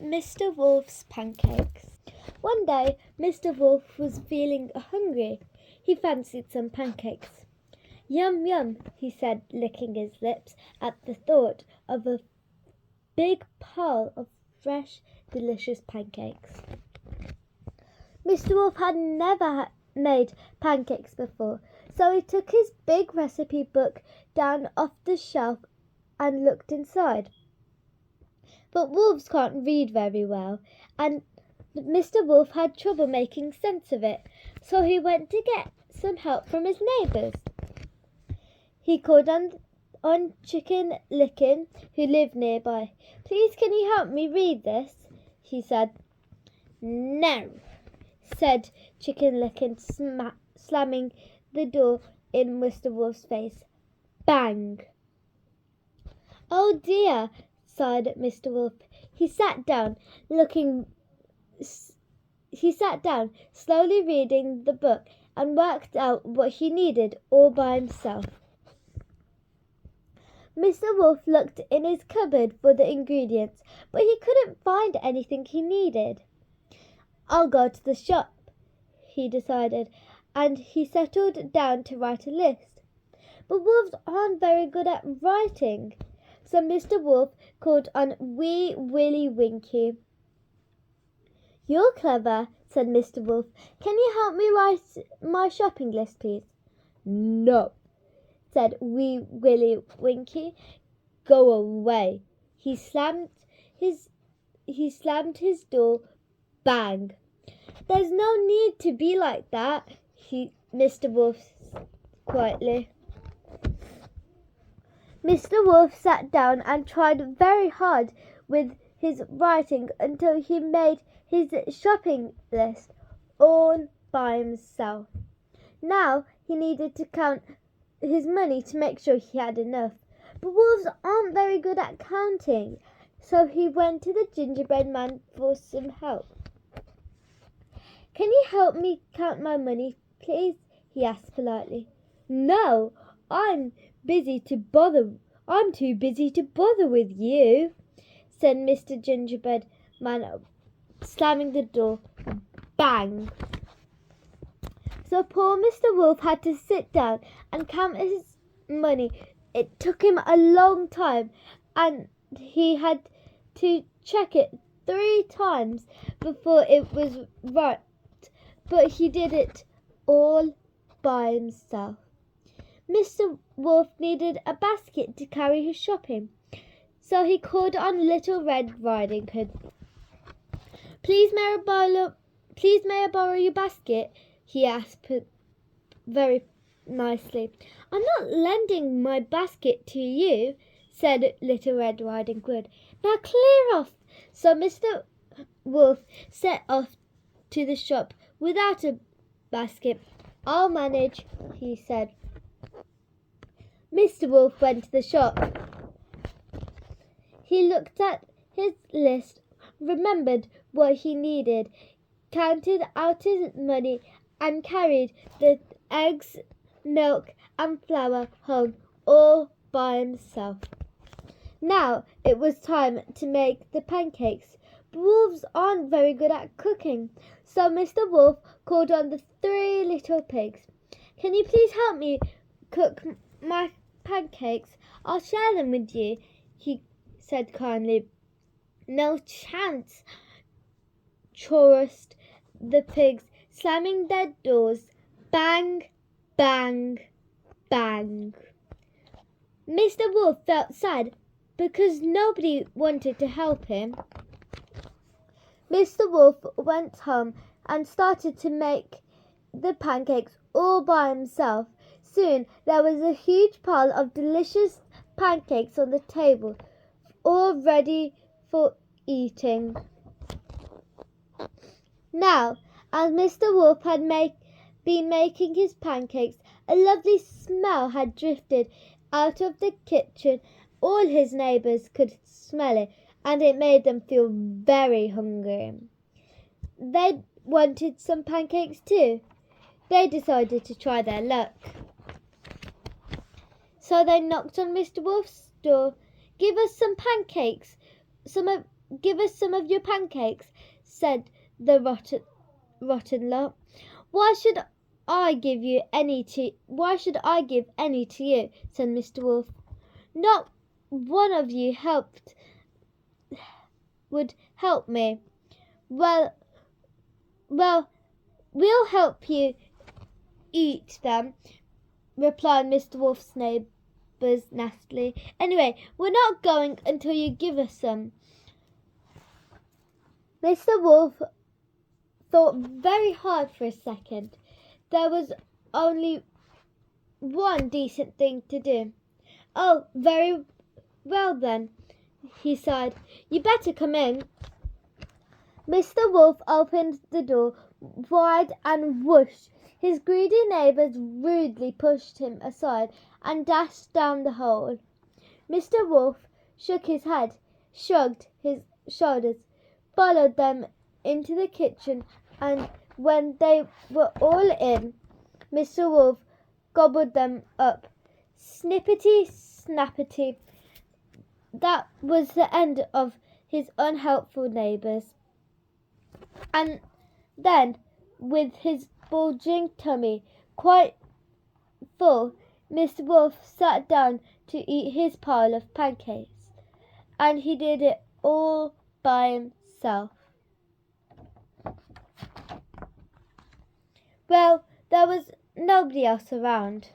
Mr. Wolf's pancakes. One day, Mr. Wolf was feeling hungry. He fancied some pancakes. Yum, yum, he said, licking his lips at the thought of a big pile of fresh, delicious pancakes. Mr. Wolf had never made pancakes before, so he took his big recipe book down off the shelf and looked inside. But wolves can't read very well, and Mr. Wolf had trouble making sense of it, so he went to get some help from his neighbours. He called on Chicken Licken, who lived nearby. "Please, can you help me read this?" he said. "No," said Chicken Licken, slamming the door in Mr. Wolf's face. Bang! "Oh dear," sighed Mr. Wolf. He sat down, slowly reading the book, and worked out what he needed all by himself. Mr. Wolf looked in his cupboard for the ingredients, but he couldn't find anything he needed. "I'll go to the shop," he decided, and he settled down to write a list. But wolves aren't very good at writing, so Mr. Wolf called on Wee Willie Winkie. "You're clever," said Mr. Wolf. "Can you help me write my shopping list, please?" "No," said Wee Willie Winkie. "Go away." He slammed his door. Bang! "There's no need to be like that," Mr. Wolf said quietly. Mr. Wolf sat down and tried very hard with his writing until he made his shopping list all by himself. Now he needed to count his money to make sure he had enough. But wolves aren't very good at counting, so he went to the gingerbread man for some help. "Can you help me count my money, please?" he asked politely. "No, I'm too busy to bother with you," said Mr. Gingerbread Man, slamming the door. Bang! So poor Mr. Wolf had to sit down and count his money. It took him a long time, and he had to check it 3 times before it was right, but he did it all by himself. Mr. Wolf needed a basket to carry his shopping, so he called on Little Red Riding Hood. Please may I borrow your basket?" he asked very nicely. "I'm not lending my basket to you," said Little Red Riding Hood. "Now clear off." So Mr. Wolf set off to the shop without a basket. "I'll manage," he said. Mr. Wolf went to the shop. He looked at his list, remembered what he needed, counted out his money, and carried the eggs, milk, and flour home all by himself. Now it was time to make the pancakes. But wolves aren't very good at cooking, so Mr. Wolf called on the 3 little pigs. "Can you please help me cook my pancakes? I'll share them with you," he said kindly. "No chance," chorused the pigs, slamming their doors. Bang, bang, bang. Mr. Wolf felt sad because nobody wanted to help him. Mr. Wolf went home and started to make the pancakes all by himself. Soon there was a huge pile of delicious pancakes on the table, all ready for eating. Now, as Mr. Wolf had been making his pancakes, a lovely smell had drifted out of the kitchen. All his neighbours could smell it, and it made them feel very hungry. They wanted some pancakes too. They decided to try their luck. So they knocked on Mr. Wolf's door. "Give us some pancakes, some of give us some of your pancakes?" said the rotten lot. "Why should I give any to you?" said Mr. Wolf. "Not one of you would help me." Well, we'll help you eat them," replied Mr. Wolf's neighbours nastily. "Anyway, we're not going until you give us some." Mr. Wolf thought very hard for a second. There was only one decent thing to do. "Oh, very well then," he sighed. "You better come in." Mr. Wolf opened the door wide and whoosh! His greedy neighbours rudely pushed him aside and dashed down the hole. Mr. Wolf shook his head, shrugged his shoulders, followed them into the kitchen, and when they were all in, Mr. Wolf gobbled them up. Snippety, snappety. That was the end of his unhelpful neighbours. And then, with his bulging tummy quite full, Mr. Wolf sat down to eat his pile of pancakes. And he did it all by himself. Well, there was nobody else around.